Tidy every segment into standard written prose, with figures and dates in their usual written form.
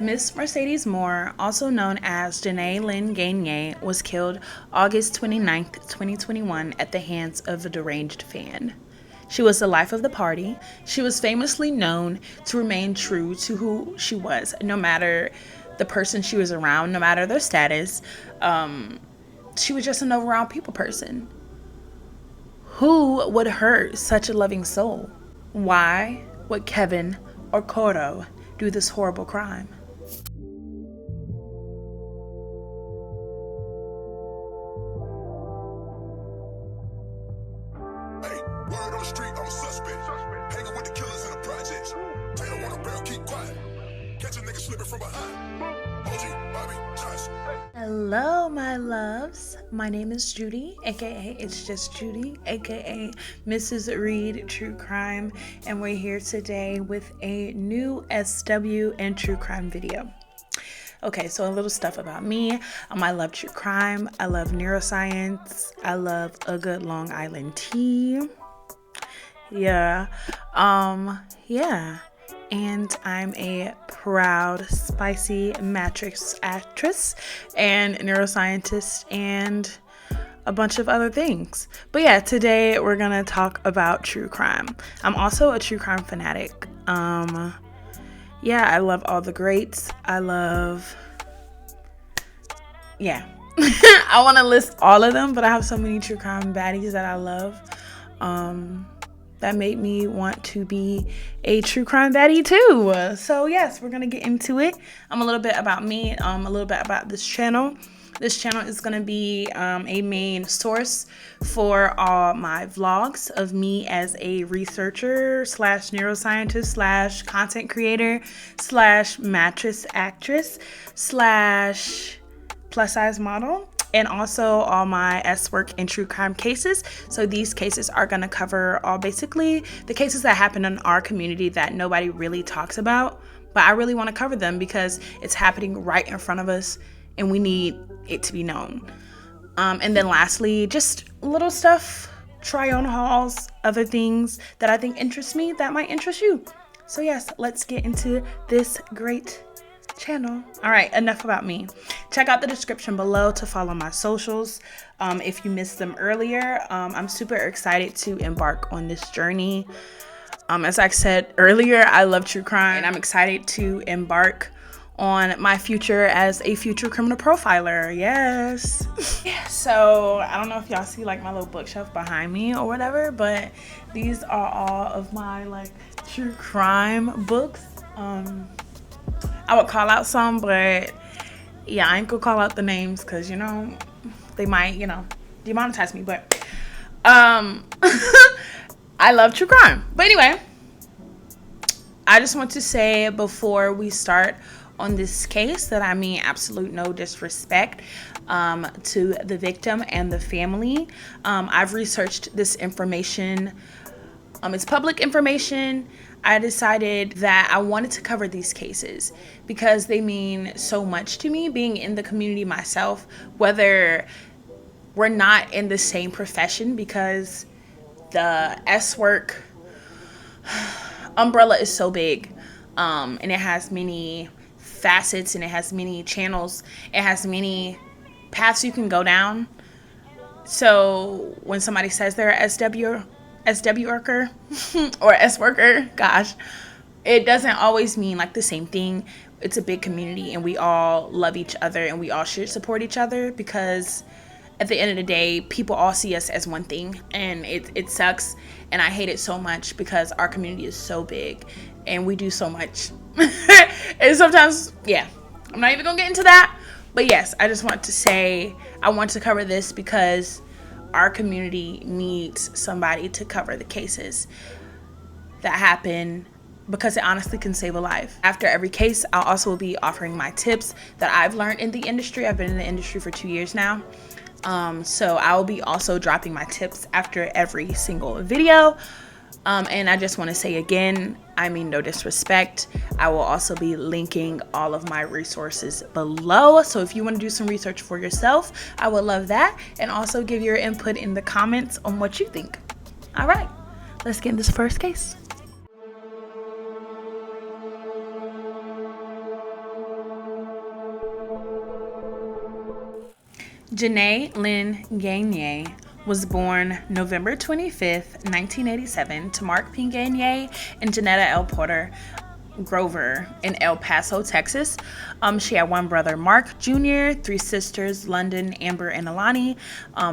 Miss Mercedes Morr, also known as Janae Lynn Gagnier, was killed August 29th, 2021 at the hands of a deranged fan. She was the life of the party. She was famously known to remain true to who she was, no matter the person she was around, no matter their status. She was just an overall people person. Who would hurt such a loving soul? Why would Kevin or Coro do this horrible crime? Word on the street, I'm a suspect. Hanging with the killers in the projects. Tail on a barrel, keep quiet. Catch a nigga slipping from behind. OG, Bobby, Johnson. Hello, my loves. My name is Judy, aka It's Just Judy, aka Mrs. Reed True Crime, and we're here today with a new SW and True Crime video. Okay, so a little stuff about me. I love true crime. I love neuroscience. I love a good Long Island tea. Yeah. And I'm a proud spicy Matrix actress and neuroscientist and a bunch of other things. But yeah, today we're gonna talk about true crime. I'm also a true crime fanatic. Yeah, I love all the greats. I want to list all of them, but I have so many true crime baddies that I love. That made me want to be a true crime baddie too. So yes, we're gonna get into it. A little bit about me, a little bit about this channel. This channel is gonna be a main source for all my vlogs of me as a researcher slash neuroscientist slash content creator slash mattress actress slash plus size model, and also all my S-work and true crime cases. So these cases are gonna cover all basically the cases that happen in our community that nobody really talks about, but I really wanna cover them because it's happening right in front of us and we need it to be known. And then lastly, just little stuff, try on hauls, other things that I think interest me that might interest you. So yes, let's get into this great channel. All right, enough about me. Check out the description below to follow my socials if you missed them earlier. I'm super excited to embark on this journey. As I said earlier, I love true crime and I'm excited to embark on my future as a future criminal profiler. Yes. So I don't know if y'all see like my little bookshelf behind me or whatever, but these are all of my like true crime books. I would call out some, but yeah, I ain't gonna call out the names because, you know, they might, you know, demonetize me, but I love true crime. But anyway, I just want to say before we start on this case that I mean absolute no disrespect to the victim and the family. I've researched this information. It's public information. I decided that I wanted to cover these cases because they mean so much to me, being in the community myself, whether we're not in the same profession, because the S-work umbrella is so big, and it has many facets and it has many channels. It has many paths you can go down. So when somebody says they're a SW worker or S worker, gosh, it doesn't always mean like the same thing. It's a big community and we all love each other and we all should support each other, because at the end of the day, people all see us as one thing, and it sucks and I hate it so much because our community is so big and we do so much. And sometimes, yeah, I'm not even gonna get into that, but yes, I just want to say I want to cover this because our community needs somebody to cover the cases that happen, because it honestly can save a life. After every case, I'll also be offering my tips that I've learned in the industry. I've been in the industry for 2 years now. So I will be also dropping my tips after every single video. And I just want to say again, I mean no disrespect. I will also be linking all of my resources below. So if you want to do some research for yourself, I would love that. And also give your input in the comments on what you think. All right, let's get in this first case. Janae Lynn Gagnier was born November 25th, 1987 to Mark P. Gagnier and Janetta L. Porter Grover in El Paso, Texas. She had one brother, Mark Jr., three sisters, London, Amber, and Alani.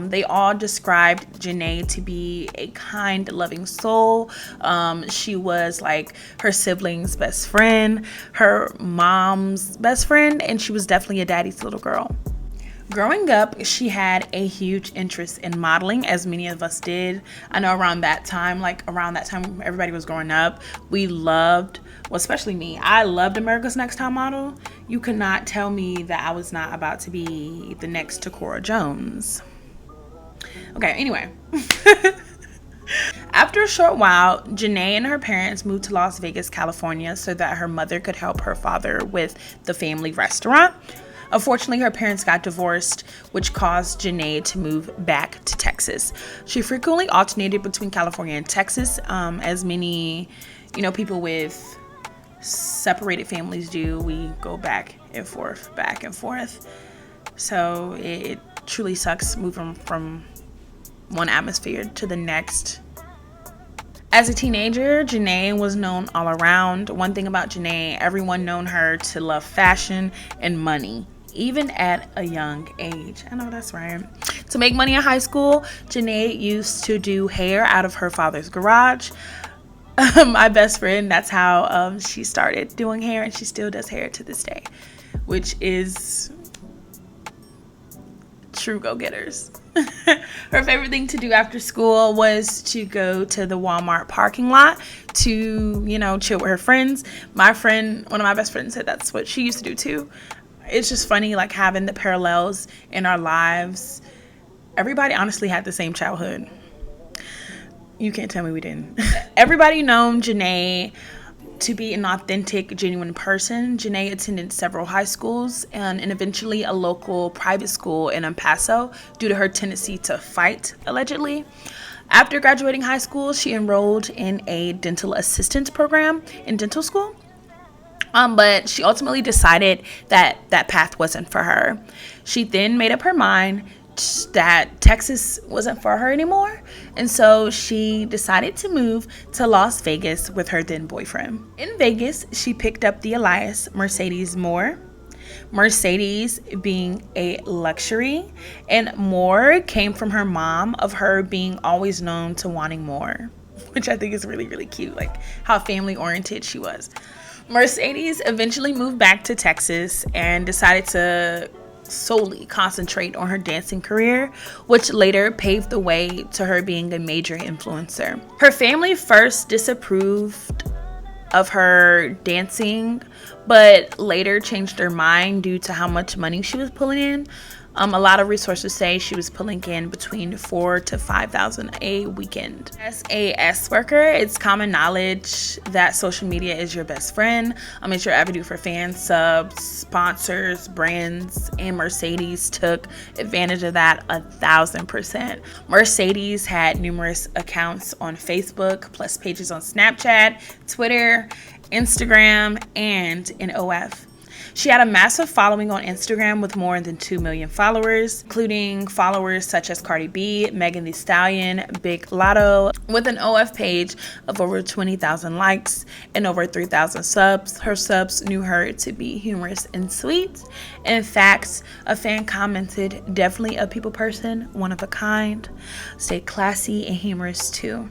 They all described Janae to be a kind, loving soul. She was like her siblings' best friend, her mom's best friend, and she was definitely a daddy's little girl. Growing up, she had a huge interest in modeling, as many of us did. I know around that time everybody was growing up, we loved, well, especially me, I loved America's Next Top Model. You could not tell me that I was not about to be the next Takora Jones. Okay, anyway. After a short while, Janae and her parents moved to Las Vegas, California, so that her mother could help her father with the family restaurant. Unfortunately, her parents got divorced, which caused Janae to move back to Texas. She frequently alternated between California and Texas, as many, people with separated families do. We go back and forth. So it truly sucks moving from one atmosphere to the next. As a teenager, Janae was known all around. One thing about Janae, everyone known her to love fashion and money, even at a young age. I know that's right. To make money in high school, Janae used to do hair out of her father's garage. My best friend, that's how she started doing hair, and she still does hair to this day, which is true go-getters. Her favorite thing to do after school was to go to the Walmart parking lot to, chill with her friends. My friend, one of my best friends, said that's what she used to do too. It's just funny, like, having the parallels in our lives. Everybody honestly had the same childhood. You can't tell me we didn't. Everybody known Janae to be an authentic, genuine person. Janae attended several high schools and eventually a local private school in El Paso due to her tendency to fight, allegedly. After graduating high school, she enrolled in a dental assistant program in dental school. But she ultimately decided that that path wasn't for her. She then made up her mind that Texas wasn't for her anymore, and so she decided to move to Las Vegas with her then boyfriend. In Vegas, she picked up the alias Mercedes Morr, Mercedes being a luxury, and Morr came from her mom of her being always known to wanting more, which I think is really, really cute, like how family oriented she was. Mercedes eventually moved back to Texas and decided to solely concentrate on her dancing career, which later paved the way to her being a major influencer. Her family first disapproved of her dancing, but later changed their mind due to how much money she was pulling in. A lot of resources say she was pulling in between $4,000 to $5,000 a weekend. As a S worker, it's common knowledge that social media is your best friend. It's your avenue for fans, subs, sponsors, brands, and Mercedes took advantage of that 1,000%. Mercedes had numerous accounts on Facebook, plus pages on Snapchat, Twitter, Instagram, and in OF. She had a massive following on Instagram with more than 2 million followers, including followers such as Cardi B, Megan Thee Stallion, Big Lotto. With an OF page of over 20,000 likes and over 3,000 subs, her subs knew her to be humorous and sweet. In fact, a fan commented, "Definitely a people person, one of a kind, stay classy and humorous too."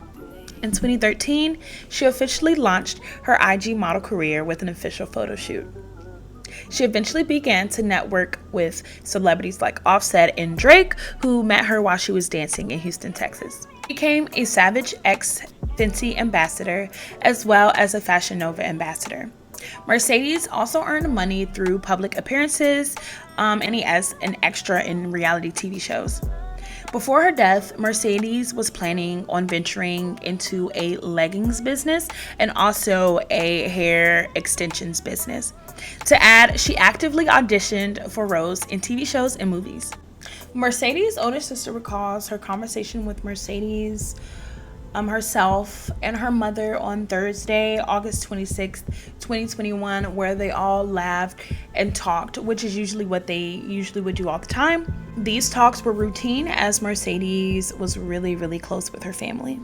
In 2013, she officially launched her IG model career with an official photo shoot. She eventually began to network with celebrities like Offset and Drake, who met her while she was dancing in Houston, Texas. She became a Savage X Fenty ambassador, as well as a Fashion Nova ambassador. Mercedes also earned money through public appearances and as an extra in reality TV shows. Before her death, Mercedes was planning on venturing into a leggings business and also a hair extensions business. To add, she actively auditioned for roles in TV shows and movies. Mercedes' older sister recalls her conversation with Mercedes herself and her mother on Thursday, August 26th, 2021, where they all laughed and talked, which is usually what they usually would do all the time. These talks were routine as Mercedes was really, really close with her family.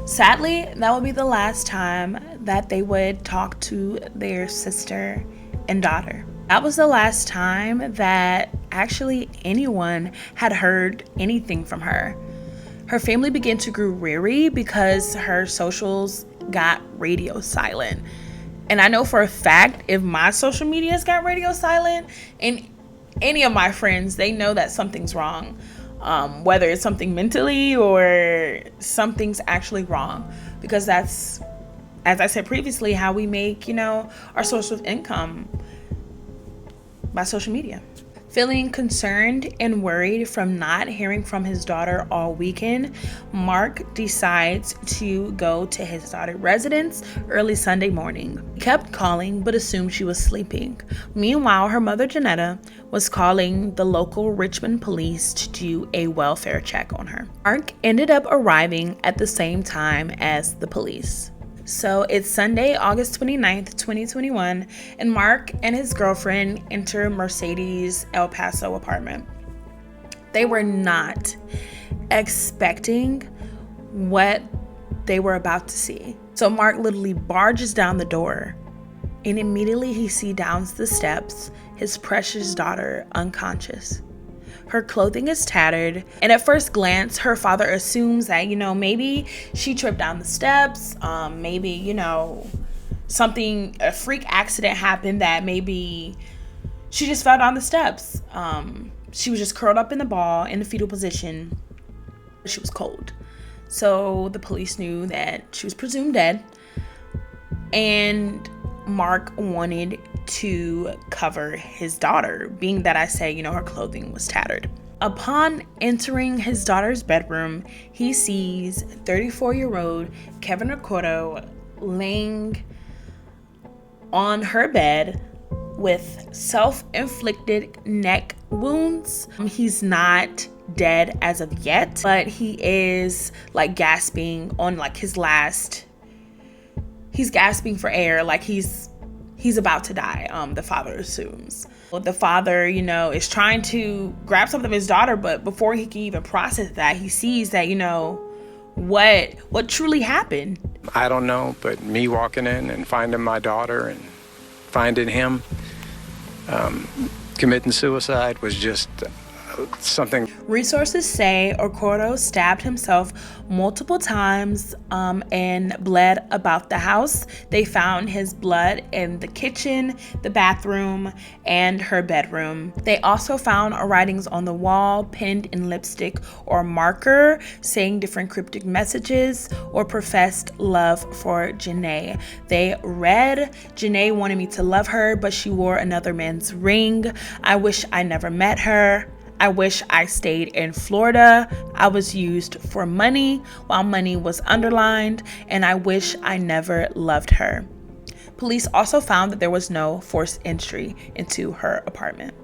Sadly, that would be the last time that they would talk to their sister and daughter. That was the last time that actually anyone had heard anything from her. Her family began to grow weary because her socials got radio silent. And I know for a fact, if my social medias got radio silent, and any of my friends, they know that something's wrong. Whether it's something mentally or something's actually wrong, because that's, as I said previously, how we make, our source of income, by social media. Feeling concerned and worried from not hearing from his daughter all weekend, Mark decides to go to his daughter's residence early Sunday morning. He kept calling but assumed she was sleeping. Meanwhile, her mother, Janae, was calling the local Richmond police to do a welfare check on her. Mark ended up arriving at the same time as the police. So it's Sunday, August 29th, 2021, and Mark and his girlfriend enter Mercedes' El Paso apartment. They were not expecting what they were about to see. So Mark literally barges down the door, and immediately he sees down the steps his precious daughter unconscious. Her clothing is tattered, and at first glance, her father assumes that, maybe she tripped down the steps, maybe, a freak accident happened that maybe she just fell down the steps. She was just curled up in the ball in the fetal position. She was cold. So the police knew that she was presumed dead, and Mark wanted to cover his daughter, being that I say, her clothing was tattered. Upon entering his daughter's bedroom, he sees 34-year-old Kevin Recordo laying on her bed with self-inflicted neck wounds. He's not dead as of yet, but he is gasping on his last. He's gasping for air, he's about to die, the father assumes. The father, is trying to grab something of his daughter, but before he can even process that, he sees that, what truly happened. I don't know, but me walking in and finding my daughter and finding him committing suicide was just something. Resources say Recordo stabbed himself multiple times and bled about the house. They found his blood in the kitchen, the bathroom, and her bedroom. They also found writings on the wall, penned in lipstick or marker, saying different cryptic messages or professed love for Janae. They read, "Janae wanted me to love her, but she wore another man's ring. I wish I never met her. I wish I stayed in Florida. I was used for money while money was underlined, and I wish I never loved her." Police also found that there was no forced entry into her apartment.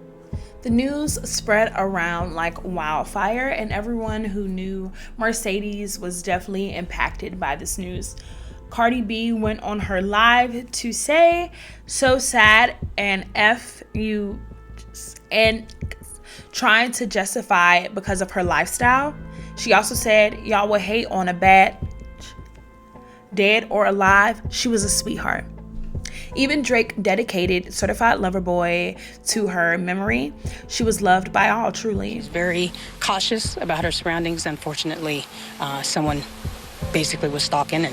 The news spread around like wildfire, and everyone who knew Mercedes was definitely impacted by this news. Cardi B went on her live to say, "So sad," and F you, and trying to justify it because of her lifestyle. She also said, "Y'all will hate on a bad dead or alive. She was a sweetheart." Even Drake dedicated Certified Lover Boy to her memory. "She was loved by all, truly." She's very cautious about her surroundings. Unfortunately, someone basically was stalking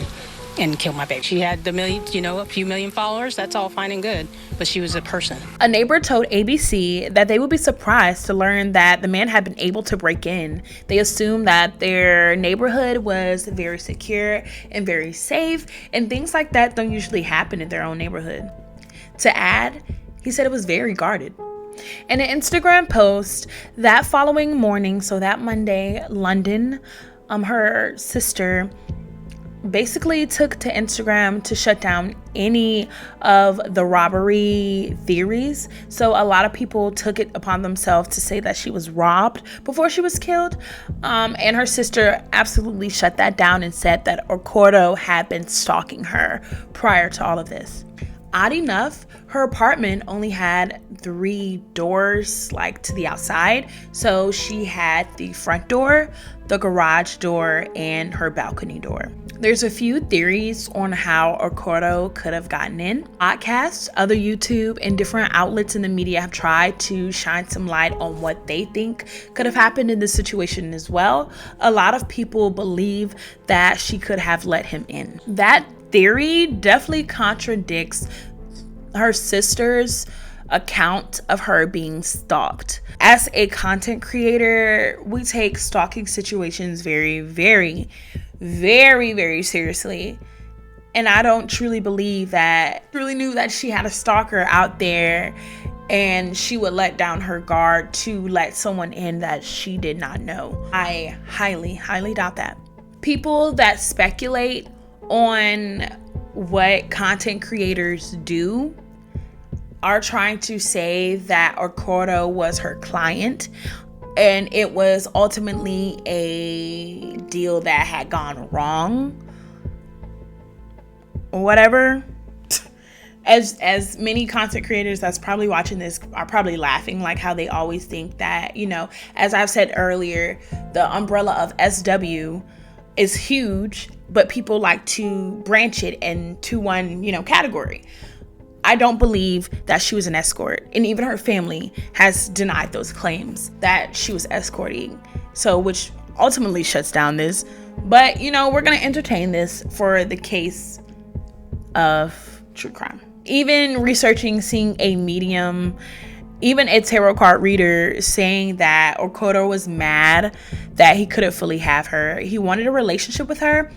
and killed my baby. She had a few million followers. That's all fine and good, but she was a person. A neighbor told ABC that they would be surprised to learn that the man had been able to break in. They assumed that their neighborhood was very secure and very safe, and things like that don't usually happen in their own neighborhood. To add, he said it was very guarded. In an Instagram post that following morning, so that Monday, London, her sister basically took to Instagram to shut down any of the robbery theories. So a lot of people took it upon themselves to say that she was robbed before she was killed. And her sister absolutely shut that down and said that Recordo had been stalking her prior to all of this. Odd enough, her apartment only had 3 doors like to the outside. So she had the front door, the garage door, and her balcony door. There's a few theories on how Orcudo could have gotten in. Podcasts, other YouTube, and different outlets in the media have tried to shine some light on what they think could have happened in this situation as well. A lot of people believe that she could have let him in. That theory definitely contradicts her sister's account of her being stalked. As a content creator, we take stalking situations very, very, very, very seriously. And I don't truly believe that really knew that she had a stalker out there and she would let down her guard to let someone in that she did not know. I highly, highly doubt that. People that speculate on what content creators do are trying to say that Orcudo was her client and it was ultimately a deal that had gone wrong or whatever. As many content creators that's probably watching this are probably laughing, like how they always think that, you know, as I've said earlier, the umbrella of SW is huge, but people like to branch it into one, you know, category. I don't believe that she was an escort, and even her family has denied those claims that she was escorting. So, which ultimately shuts down this. But, you know, we're going to entertain this for the case of true crime. Even researching, seeing a medium, even a tarot card reader saying that Orcudo was mad that he couldn't fully have her. He wanted a relationship with her.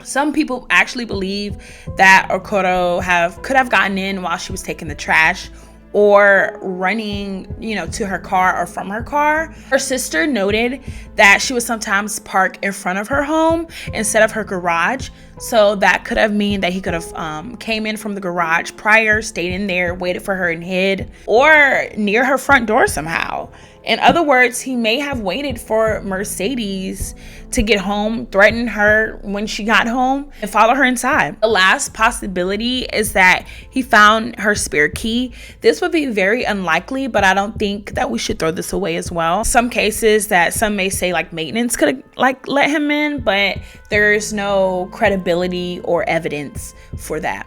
Some people actually believe that Orcudo could have gotten in while she was taking the trash or running, you know, to her car or from her car. Her sister noted that she would sometimes park in front of her home instead of her garage. So that could have mean that he could have came in from the garage prior, stayed in there, waited for her and hid, or near her front door somehow. In other words, he may have waited for Mercedes to get home, threaten her when she got home, and follow her inside. The last possibility is that he found her spare key. This would be very unlikely, but I don't think that we should throw this away as well. Some cases that some may say like maintenance could have like let him in, but there's no credibility or evidence for that.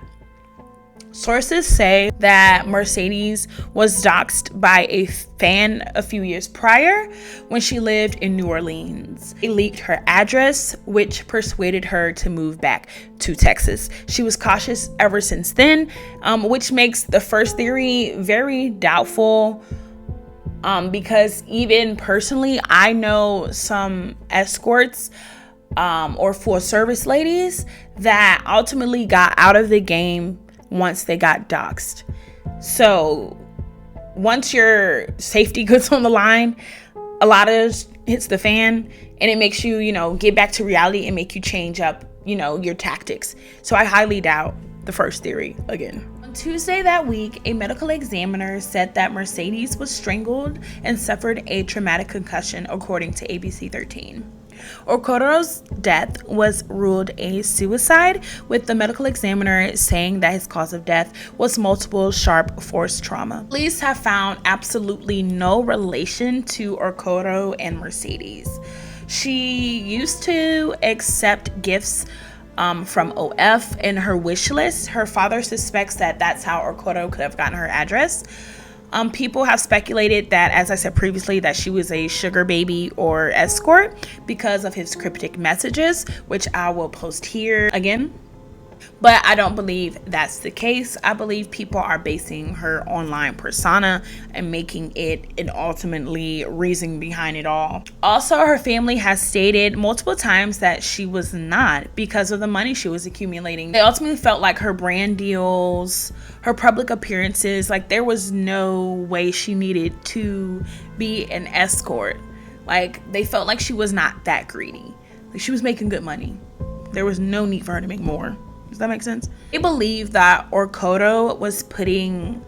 Sources say that Mercedes was doxxed by a fan a few years prior when she lived in New Orleans. They leaked her address, which persuaded her to move back to Texas. She was cautious ever since then, which makes the first theory very doubtful. Because even personally, I know some escorts or full service ladies that ultimately got out of the game once they got doxxed. So once your safety goods on the line, a lot of hits the fan and it makes you, you know, get back to reality and make you change up, you know, your tactics. So I highly doubt the first theory again. On Tuesday that week, a medical examiner said that Mercedes was strangled and suffered a traumatic concussion, according to ABC 13. Orcudo's death was ruled a suicide, with the medical examiner saying that his cause of death was multiple sharp force trauma. Police have found absolutely no relation to Orcudo and Mercedes. She used to accept gifts from OF in her wish list. Her father suspects that that's how Orcudo could have gotten her address. People have speculated that, as I said previously, that she was a sugar baby or escort because of his cryptic messages, which I will post here again. But I don't believe that's the case. I believe people are basing her online persona and making it an ultimately reason behind it all. Also, her family has stated multiple times that she was not, because of the money she was accumulating. They ultimately felt like her brand deals, her public appearances, like there was no way she needed to be an escort. Like they felt like she was not that greedy. Like she was making good money. There was no need for her to make more. Does that make sense? They believe that Orcudo was putting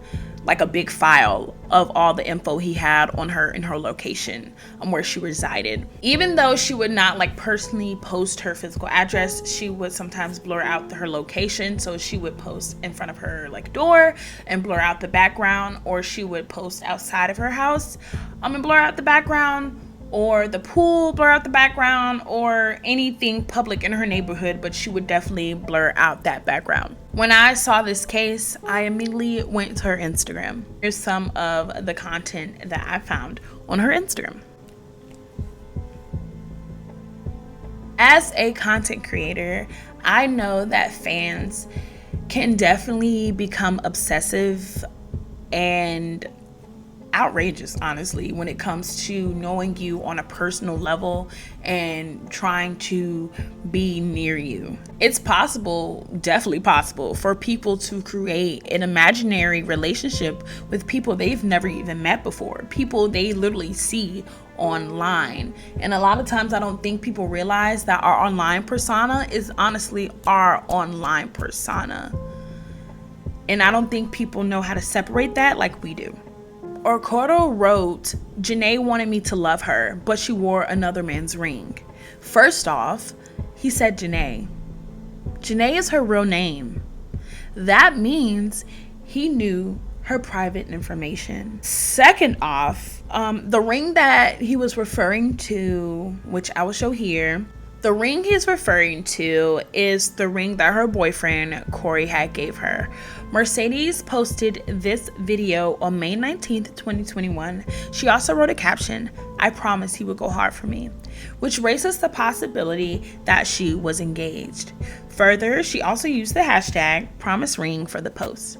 like a big file of all the info he had on her in her location, where she resided. Even though she would not like personally post her physical address, she would sometimes blur out her location. So she would post in front of her like door and blur out the background, or she would post outside of her house and blur out the background, or the pool, blur out the background, or anything public in her neighborhood, but she would definitely blur out that background. When I saw this case, I immediately went to her Instagram. Here's some of the content that I found on her Instagram. As a content creator, I know that fans can definitely become obsessive and outrageous, honestly, when it comes to knowing you on a personal level and trying to be near you. It's possible, definitely possible, for people to create an imaginary relationship with people they've never even met before, people they literally see online. And a lot of times I don't think people realize that our online persona is honestly our online persona. And I don't think people know how to separate that like we do. Orkoto wrote, Janae wanted me to love her, but she wore another man's ring. First off, he said Janae. Janae is her real name. That means he knew her private information. Second off, the ring that he was referring to, which I will show here, the ring he's referring to is the ring that her boyfriend, Corey, had gave her. Mercedes posted this video on May 19th, 2021. She also wrote a caption, I promised he would go hard for me, which raises the possibility that she was engaged. Further, she also used the hashtag #PromiseRing for the post.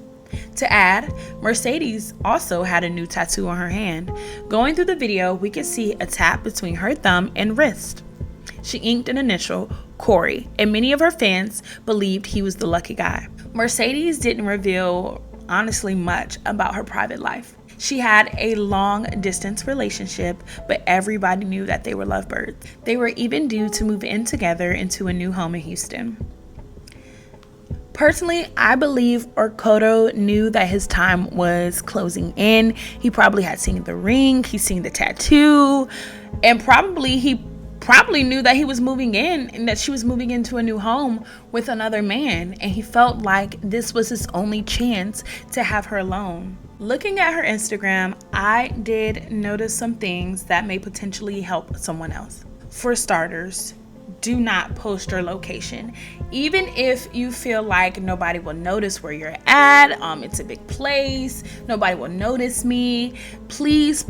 To add, Mercedes also had a new tattoo on her hand. Going through the video, we can see a tap between her thumb and wrist. She inked an initial, Corey, and many of her fans believed he was the lucky guy. Mercedes didn't reveal, honestly, much about her private life. She had a long-distance relationship, but everybody knew that they were lovebirds. They were even due to move in together into a new home in Houston. Personally, I believe Orkoto knew that his time was closing in. He probably had seen the ring, he's seen the tattoo, and he probably knew that he was moving in and that she was moving into a new home with another man, and he felt like this was his only chance to have her alone. Looking at her Instagram, I did notice some things that may potentially help someone else. For starters, do not post your location. Even if you feel like nobody will notice where you're at, it's a big place, nobody will notice me, please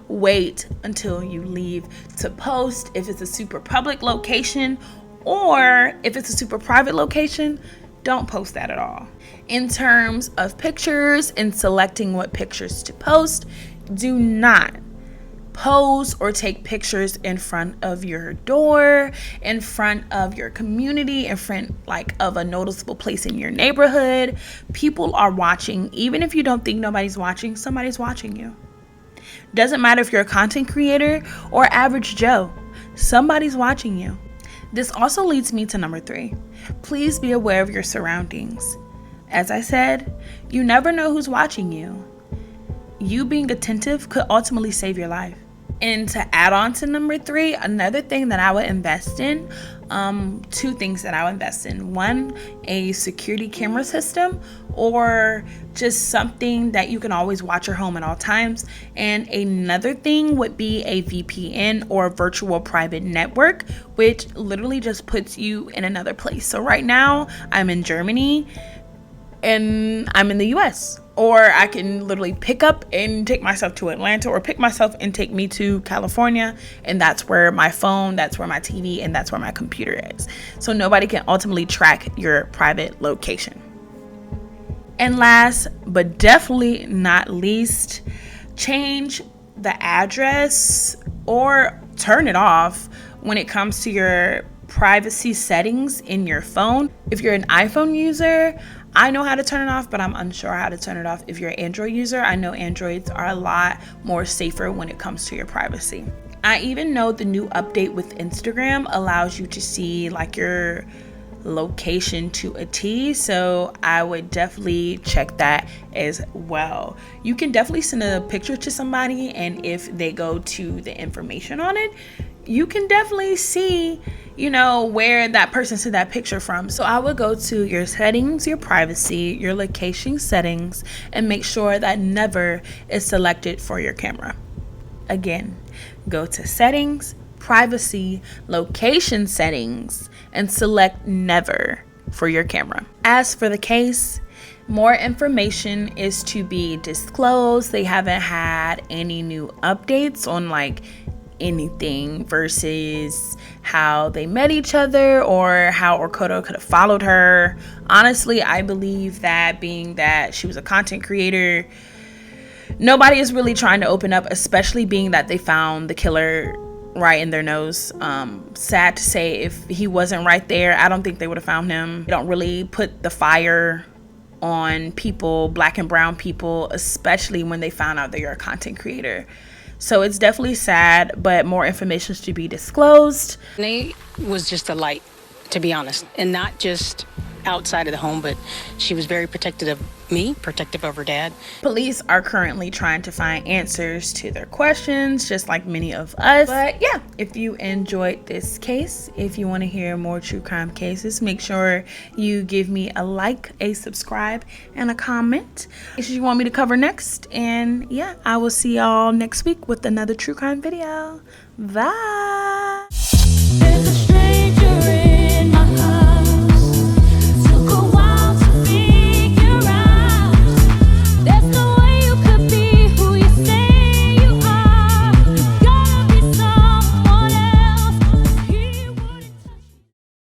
wait until you leave to post. If it's a super public location, or if it's a super private location, don't post that at all. In terms of pictures and selecting what pictures to post, do not pose or take pictures in front of your door, in front of your community, in front of a noticeable place in your neighborhood. People are watching. Even if you don't think nobody's watching, somebody's watching you. Doesn't matter if you're a content creator or average Joe, somebody's watching you. This also leads me to number 3. Please be aware of your surroundings. As I said, you never know who's watching you. You being attentive could ultimately save your life. And to add on to number 3, another thing that I would invest in, 2 things that I would invest in. 1, a security camera system, or just something that you can always watch your home at all times. And another thing would be a VPN, or virtual private network, which literally just puts you in another place. So right now I'm in Germany and I'm in the US. Or I can literally pick up and take myself to Atlanta, or pick myself and take me to California. And that's where my phone, that's where my TV, and that's where my computer is. So nobody can ultimately track your private location. And last, but definitely not least, change the address or turn it off when it comes to your privacy settings in your phone. If you're an iPhone user, I know how to turn it off, but I'm unsure how to turn it off. If you're an Android user, I know Androids are a lot more safer when it comes to your privacy. I even know the new update with Instagram allows you to see your location to a T, so I would definitely check that as well. You can definitely send a picture to somebody, and if they go to the information on it, you can definitely see, you know, where that person sent that picture from. So I would go to your settings, your privacy, your location settings, and make sure that never is selected for your camera. Again, go to settings, privacy, location settings, and select never for your camera. As for the case, more information is to be disclosed. They haven't had any new updates on like anything versus how they met each other or how Orkoto could have followed her. Honestly, I believe that being that she was a content creator, nobody is really trying to open up, especially being that they found the killer right in their nose. Sad to say, if he wasn't right there, I don't think they would have found him. They don't really put the fire on people, black and brown people, especially when they found out that you're a content creator. So it's definitely sad, but more information is to be disclosed. Janae was just a light, to be honest, and not just outside of the home, but she was very protective of me, protective of her dad. Police are currently trying to find answers to their questions, just like many of us. But yeah, if you enjoyed this case, if you want to hear more true crime cases, make sure you give me a like, a subscribe, and a comment if you want me to cover next. And yeah, I will see y'all next week with another true crime video. Bye.